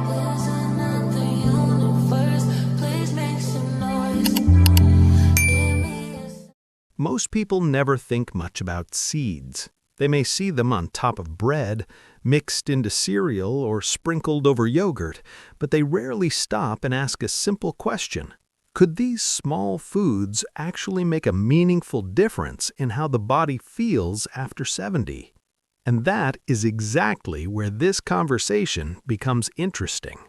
There's another universe. Please make some noise. Give me a Most people never think much about seeds. They may see them on top of bread, mixed into cereal, or sprinkled over yogurt, but they rarely stop and ask a simple question. Could these small foods actually make a meaningful difference in how the body feels after 70? And that is exactly where this conversation becomes interesting.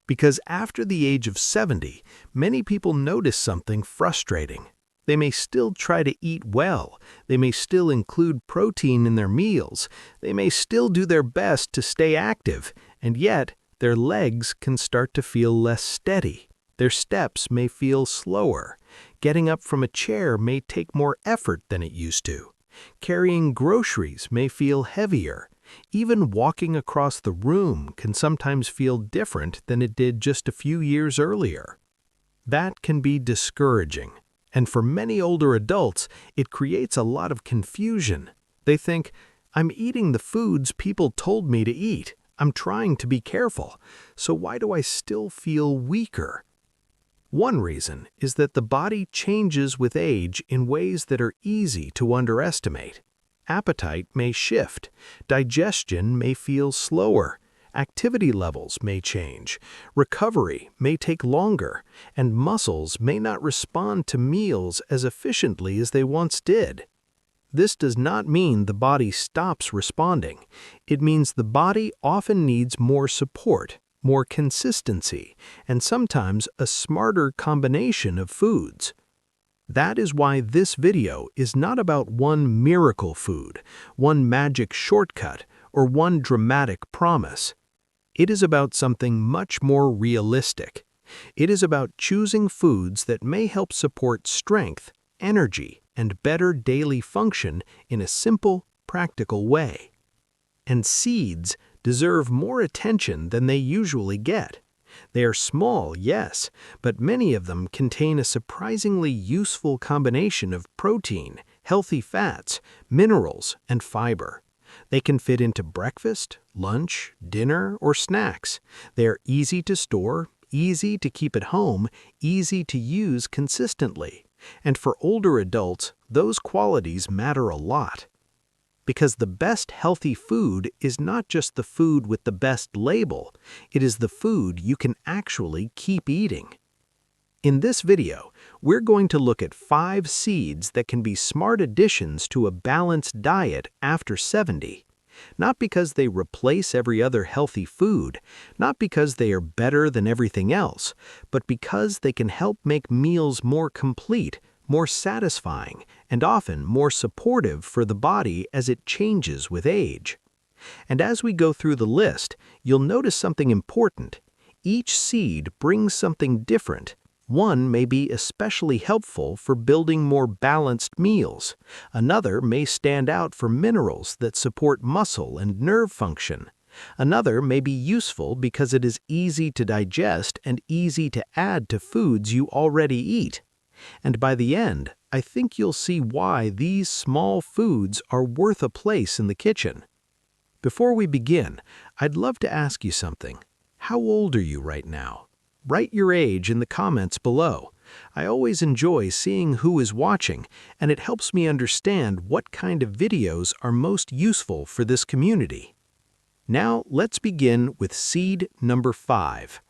Because after the age of 70, many people notice something frustrating. They may still try to eat well, they may still include protein in their meals, they may still do their best to stay active, and yet their legs can start to feel less steady. Their steps may feel slower. Getting up from a chair may take more effort than it used to. Carrying groceries may feel heavier. Even walking across the room can sometimes feel different than it did just a few years earlier. That can be discouraging. And for many older adults, it creates a lot of confusion. They think, I'm eating the foods people told me to eat. I'm trying to be careful. So why do I still feel weaker? One reason is that the body changes with age in ways that are easy to underestimate. Appetite may shift. Digestion may feel slower. Activity levels may change, recovery may take longer, and muscles may not respond to meals as efficiently as they once did. This does not mean the body stops responding. It means the body often needs more support, more consistency, and sometimes a smarter combination of foods. That is why this video is not about one miracle food, one magic shortcut, or one dramatic promise. It is about something much more realistic. It is about choosing foods that may help support strength, energy, and better daily function in a simple, practical way. And seeds deserve more attention than they usually get. They are small, yes, but many of them contain a surprisingly useful combination of protein, healthy fats, minerals, and fiber. They can fit into breakfast, lunch, dinner, or snacks. They are easy to store, easy to keep at home, easy to use consistently. And for older adults, those qualities matter a lot. Because the best healthy food is not just the food with the best label, it is the food you can actually keep eating. In this video, we're going to look at 5 seeds that can be smart additions to a balanced diet after 70. Not because they replace every other healthy food, not because they are better than everything else, but because they can help make meals more complete, more satisfying, and often more supportive for the body as it changes with age. And as we go through the list, you'll notice something important. Each seed brings something different. One may be especially helpful for building more balanced meals. Another may stand out for minerals that support muscle and nerve function. Another may be useful because it is easy to digest and easy to add to foods you already eat. And by the end, I think you'll see why these small foods are worth a place in the kitchen. Before we begin, I'd love to ask you something. How old are you right now? Write your age in the comments below. I always enjoy seeing who is watching, and it helps me understand what kind of videos are most useful for this community. Now let's begin with seed number 5.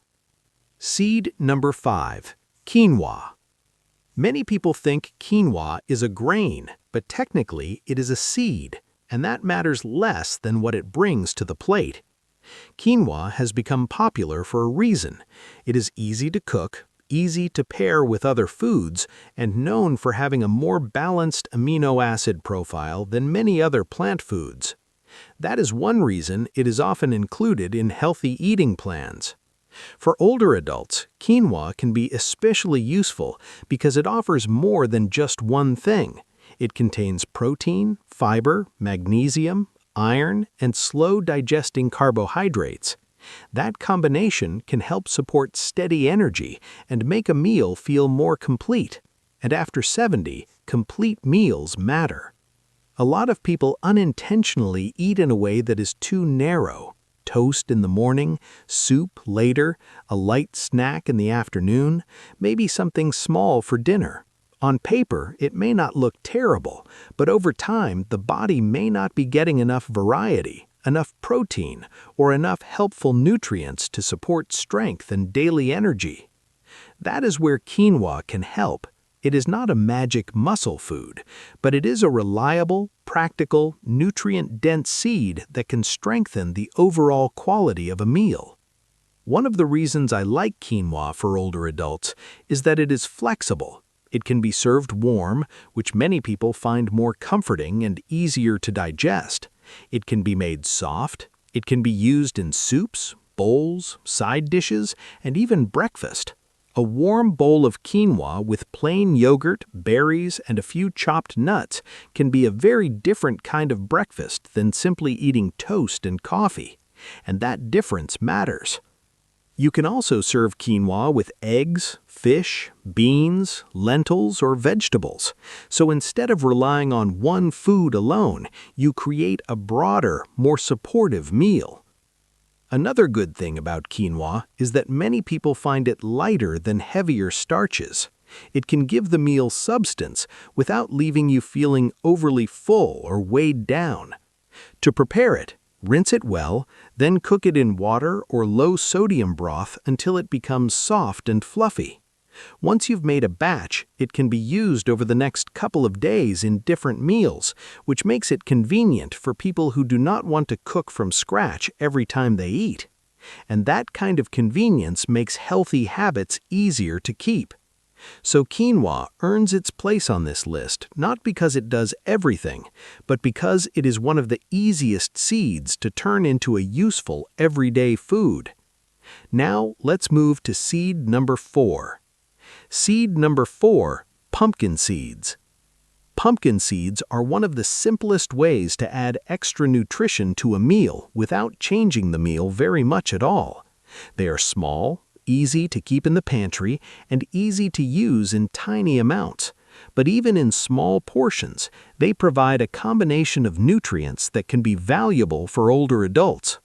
Seed number 5, quinoa. Many people think quinoa is a grain, but technically it is a seed, and that matters less than what it brings to the plate. Quinoa has become popular for a reason. It is easy to cook, easy to pair with other foods, and known for having a more balanced amino acid profile than many other plant foods. That is one reason it is often included in healthy eating plans. For older adults, quinoa can be especially useful because it offers more than just one thing. It contains protein, fiber, magnesium, iron, and slow-digesting carbohydrates. That combination can help support steady energy and make a meal feel more complete. And after 70, complete meals matter. A lot of people unintentionally eat in a way that is too narrow. toast in the morning, soup later, a light snack in the afternoon, maybe something small for dinner. On paper, it may not look terrible, but over time, the body may not be getting enough variety, enough protein, or enough helpful nutrients to support strength and daily energy. That is where quinoa can help. It is not a magic muscle food, but it is a reliable, practical, nutrient-dense seed that can strengthen the overall quality of a meal. One of the reasons I like quinoa for older adults is that it is flexible. It can be served warm, which many people find more comforting and easier to digest. It can be made soft. It can be used in soups, bowls, side dishes, and even breakfast. A warm bowl of quinoa with plain yogurt, berries, and a few chopped nuts can be a very different kind of breakfast than simply eating toast and coffee. And that difference matters. You can also serve quinoa with eggs, fish, beans, lentils, or vegetables. So instead of relying on one food alone, you create a broader, more supportive meal. Another good thing about quinoa is that many people find it lighter than heavier starches. It can give the meal substance without leaving you feeling overly full or weighed down. To prepare it, rinse it well, then cook it in water or low-sodium broth until it becomes soft and fluffy. Once you've made a batch, it can be used over the next couple of days in different meals, which makes it convenient for people who do not want to cook from scratch every time they eat. And that kind of convenience makes healthy habits easier to keep. So quinoa earns its place on this list not because it does everything, but because it is one of the easiest seeds to turn into a useful everyday food. Now let's move to seed number 4. Seed number 4, pumpkin seeds. Pumpkin seeds are one of the simplest ways to add extra nutrition to a meal without changing the meal very much at all. They are small, easy to keep in the pantry, and easy to use in tiny amounts. But even in small portions, they provide a combination of nutrients that can be valuable for older adults.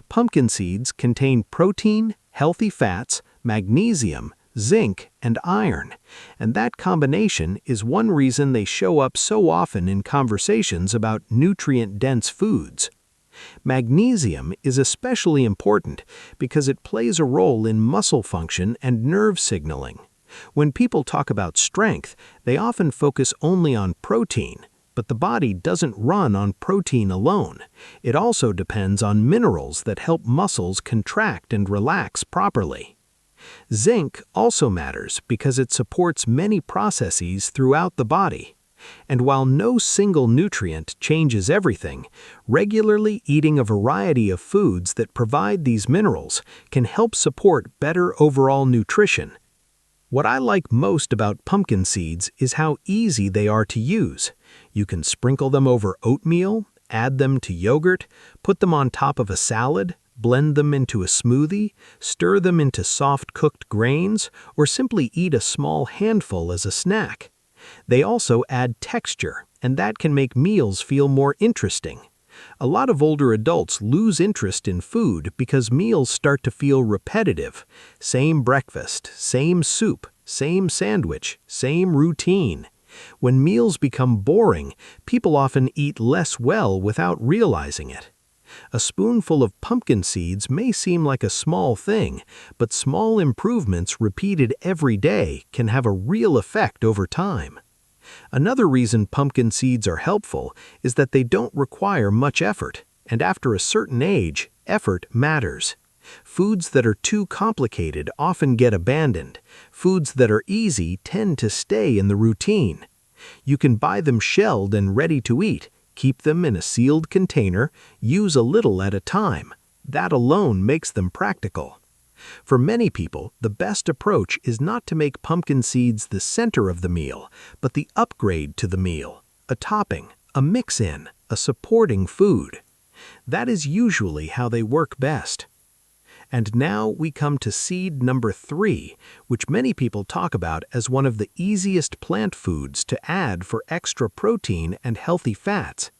Pumpkin seeds contain protein, healthy fats, magnesium, zinc, and iron, and that combination is one reason they show up so often in conversations about nutrient-dense foods. Magnesium is especially important because it plays a role in muscle function and nerve signaling. When people talk about strength, they often focus only on protein, but the body doesn't run on protein alone. It also depends on minerals that help muscles contract and relax properly. Zinc also matters because it supports many processes throughout the body. And while no single nutrient changes everything, regularly eating a variety of foods that provide these minerals can help support better overall nutrition. What I like most about pumpkin seeds is how easy they are to use. You can sprinkle them over oatmeal, add them to yogurt, put them on top of a salad, blend them into a smoothie, stir them into soft cooked grains, or simply eat a small handful as a snack. They also add texture, and that can make meals feel more interesting. A lot of older adults lose interest in food because meals start to feel repetitive. Same breakfast, same soup, same sandwich, same routine. When meals become boring, people often eat less well without realizing it. A spoonful of pumpkin seeds may seem like a small thing, but small improvements repeated every day can have a real effect over time. Another reason pumpkin seeds are helpful is that they don't require much effort, and after a certain age, effort matters. Foods that are too complicated often get abandoned. Foods that are easy tend to stay in the routine. You can buy them shelled and ready to eat. Keep them in a sealed container, use a little at a time. That alone makes them practical. For many people, the best approach is not to make pumpkin seeds the center of the meal, but the upgrade to the meal, a topping, a mix-in, a supporting food. That is usually how they work best. And now we come to seed number 3, which many people talk about as one of the easiest plant foods to add for extra protein and healthy fats.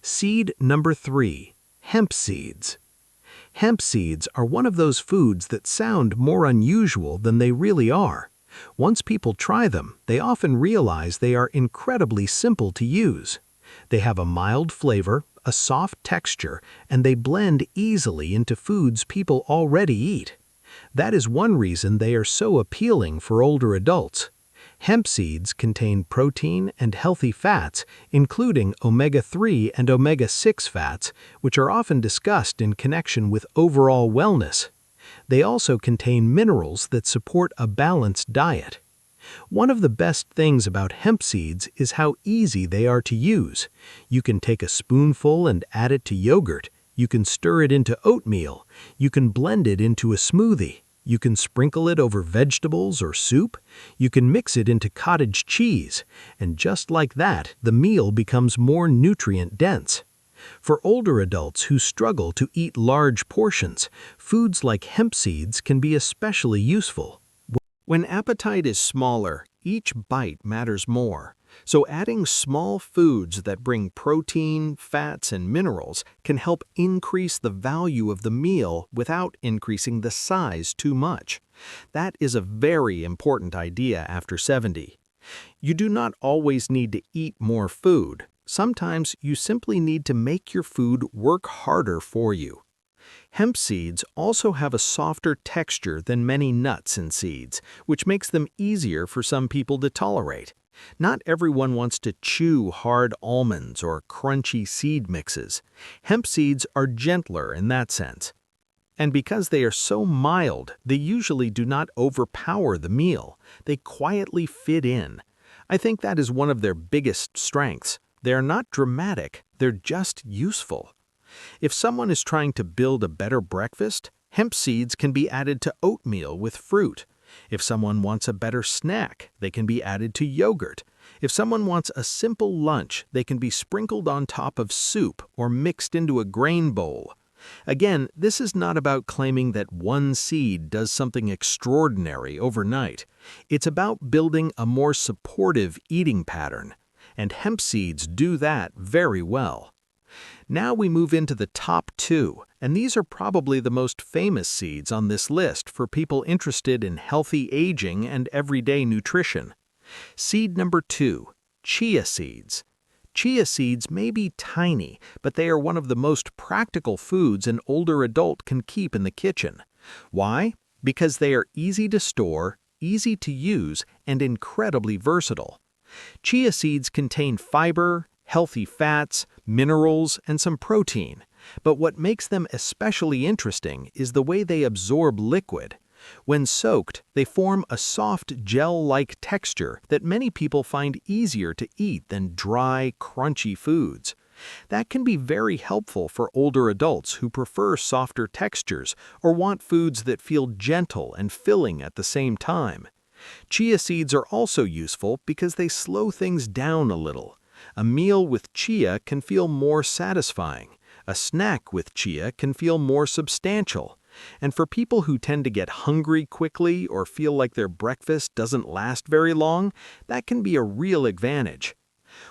Seed number 3, hemp seeds. Hemp seeds are one of those foods that sound more unusual than they really are. Once people try them, they often realize they are incredibly simple to use. They have a mild flavor, a soft texture, and they blend easily into foods people already eat. That is one reason they are so appealing for older adults. Hemp seeds contain protein and healthy fats, including omega-3 and omega-6 fats, which are often discussed in connection with overall wellness. They also contain minerals that support a balanced diet. One of the best things about hemp seeds is how easy they are to use. You can take a spoonful and add it to yogurt. You can stir it into oatmeal. You can blend it into a smoothie. You can sprinkle it over vegetables or soup. You can mix it into cottage cheese. And just like that, the meal becomes more nutrient-dense. For older adults who struggle to eat large portions, foods like hemp seeds can be especially useful. When appetite is smaller, each bite matters more. So adding small foods that bring protein, fats, and minerals can help increase the value of the meal without increasing the size too much. That is a very important idea after 70. You do not always need to eat more food. Sometimes you simply need to make your food work harder for you. Hemp seeds also have a softer texture than many nuts and seeds, which makes them easier for some people to tolerate. Not everyone wants to chew hard almonds or crunchy seed mixes. Hemp seeds are gentler in that sense. And because they are so mild, they usually do not overpower the meal. They quietly fit in. I think that is one of their biggest strengths. They are not dramatic, they're just useful. If someone is trying to build a better breakfast, hemp seeds can be added to oatmeal with fruit. If someone wants a better snack, they can be added to yogurt. If someone wants a simple lunch, they can be sprinkled on top of soup or mixed into a grain bowl. Again, this is not about claiming that one seed does something extraordinary overnight. It's about building a more supportive eating pattern. And hemp seeds do that very well. Now we move into the top 2, and these are probably the most famous seeds on this list for people interested in healthy aging and everyday nutrition. Seed number 2, chia seeds. Chia seeds may be tiny, but they are one of the most practical foods an older adult can keep in the kitchen. Why? Because they are easy to store, easy to use, and incredibly versatile. Chia seeds contain fiber, healthy fats, minerals, and some protein. But what makes them especially interesting is the way they absorb liquid. When soaked, they form a soft gel-like texture that many people find easier to eat than dry, crunchy foods. That can be very helpful for older adults who prefer softer textures or want foods that feel gentle and filling at the same time. Chia seeds are also useful because they slow things down a little. A meal with chia can feel more satisfying. A snack with chia can feel more substantial. And for people who tend to get hungry quickly or feel like their breakfast doesn't last very long, that can be a real advantage.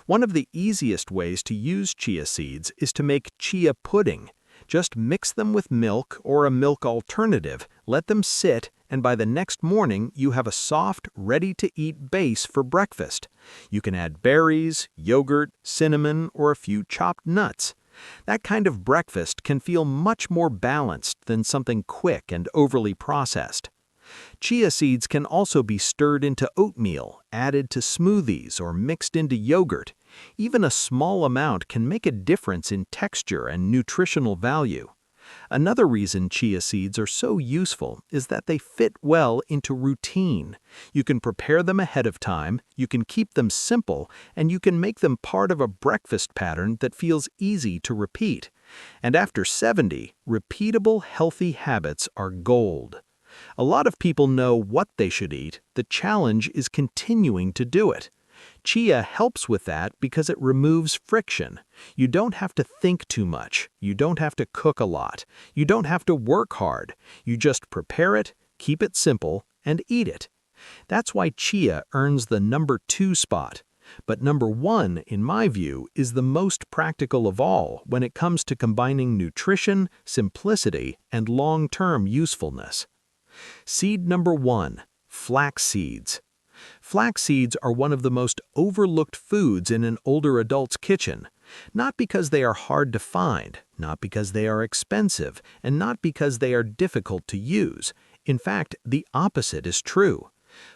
One of the easiest ways to use chia seeds is to make chia pudding. Just mix them with milk or a milk alternative, let them sit, and by the next morning you have a soft, ready-to-eat base for breakfast. You can add berries, yogurt, cinnamon, or a few chopped nuts. That kind of breakfast can feel much more balanced than something quick and overly processed. Chia seeds can also be stirred into oatmeal, added to smoothies, or mixed into yogurt. Even a small amount can make a difference in texture and nutritional value. Another reason chia seeds are so useful is that they fit well into routine. You can prepare them ahead of time, you can keep them simple, and you can make them part of a breakfast pattern that feels easy to repeat. And after 70, repeatable healthy habits are gold. A lot of people know what they should eat. The challenge is continuing to do it. Chia helps with that because it removes friction. You don't have to think too much. You don't have to cook a lot. You don't have to work hard. You just prepare it, keep it simple, and eat it. That's why chia earns the number 2 spot. But number 1, in my view, is the most practical of all when it comes to combining nutrition, simplicity, and long-term usefulness. Seed number 1, flax seeds. Flax seeds are one of the most overlooked foods in an older adult's kitchen, not because they are hard to find, not because they are expensive, and not because they are difficult to use. In fact, the opposite is true.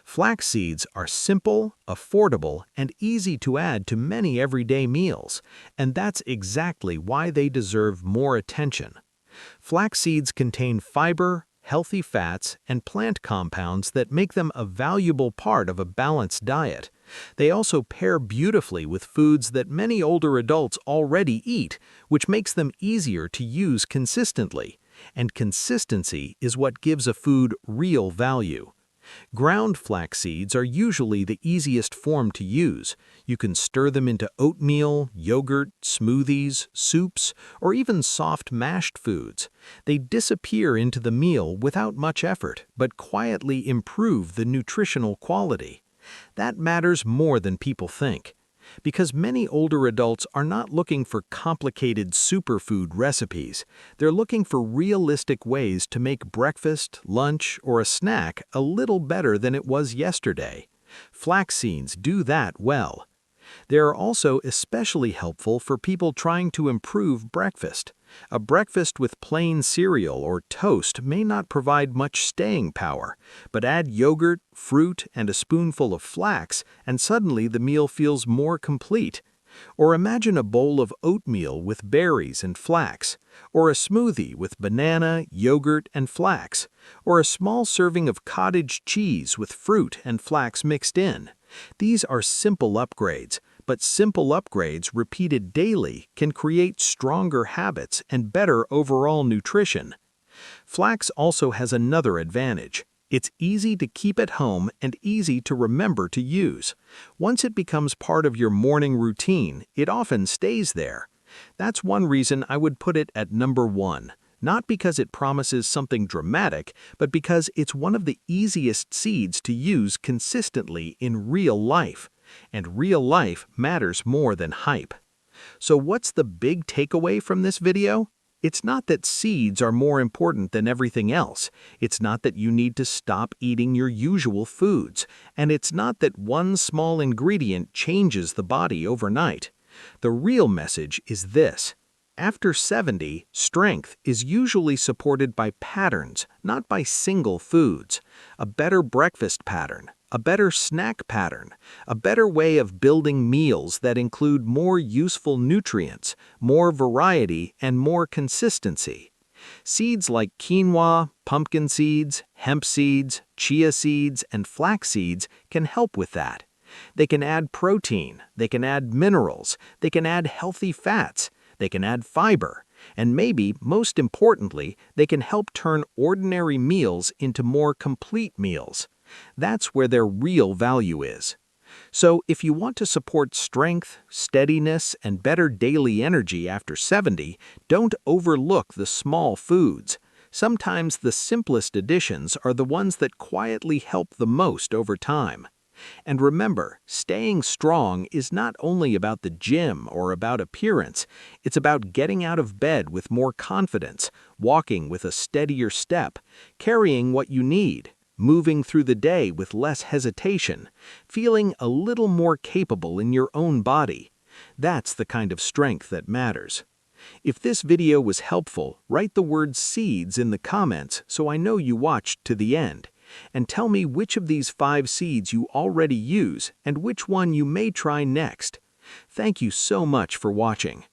Flax seeds are simple, affordable, and easy to add to many everyday meals, and that's exactly why they deserve more attention. Flax seeds contain fiber, healthy fats, and plant compounds that make them a valuable part of a balanced diet. They also pair beautifully with foods that many older adults already eat, which makes them easier to use consistently. And consistency is what gives a food real value. Ground flax seeds are usually the easiest form to use. You can stir them into oatmeal, yogurt, smoothies, soups, or even soft mashed foods. They disappear into the meal without much effort, but quietly improve the nutritional quality. That matters more than people think. Because many older adults are not looking for complicated superfood recipes. They're looking for realistic ways to make breakfast, lunch, or a snack a little better than it was yesterday. Flax seeds do that well. They are also especially helpful for people trying to improve breakfast. A breakfast with plain cereal or toast may not provide much staying power, but add yogurt, fruit, and a spoonful of flax, and suddenly the meal feels more complete. Or imagine a bowl of oatmeal with berries and flax, or a smoothie with banana, yogurt, and flax, or a small serving of cottage cheese with fruit and flax mixed in. These are simple upgrades, but simple upgrades repeated daily can create stronger habits and better overall nutrition. Flax also has another advantage. It's easy to keep at home and easy to remember to use. Once it becomes part of your morning routine, it often stays there. That's one reason I would put it at number 1. Not because it promises something dramatic, but because it's one of the easiest seeds to use consistently in real life. And real life matters more than hype. So what's the big takeaway from this video? It's not that seeds are more important than everything else. It's not that you need to stop eating your usual foods. And it's not that one small ingredient changes the body overnight. The real message is this. After 70, strength is usually supported by patterns, not by single foods. A better breakfast pattern, a better snack pattern, a better way of building meals that include more useful nutrients, more variety, and more consistency. Seeds like quinoa, pumpkin seeds, hemp seeds, chia seeds, and flax seeds can help with that. They can add protein, they can add minerals, they can add healthy fats, they can add fiber, and maybe, most importantly, they can help turn ordinary meals into more complete meals. That's where their real value is. So, if you want to support strength, steadiness, and better daily energy after 70, don't overlook the small foods. Sometimes the simplest additions are the ones that quietly help the most over time. And remember, staying strong is not only about the gym or about appearance, it's about getting out of bed with more confidence, walking with a steadier step, carrying what you need, moving through the day with less hesitation, feeling a little more capable in your own body. That's the kind of strength that matters. If this video was helpful, write the word seeds in the comments so I know you watched to the end. And tell me which of these 5 seeds you already use and which one you may try next. Thank you so much for watching.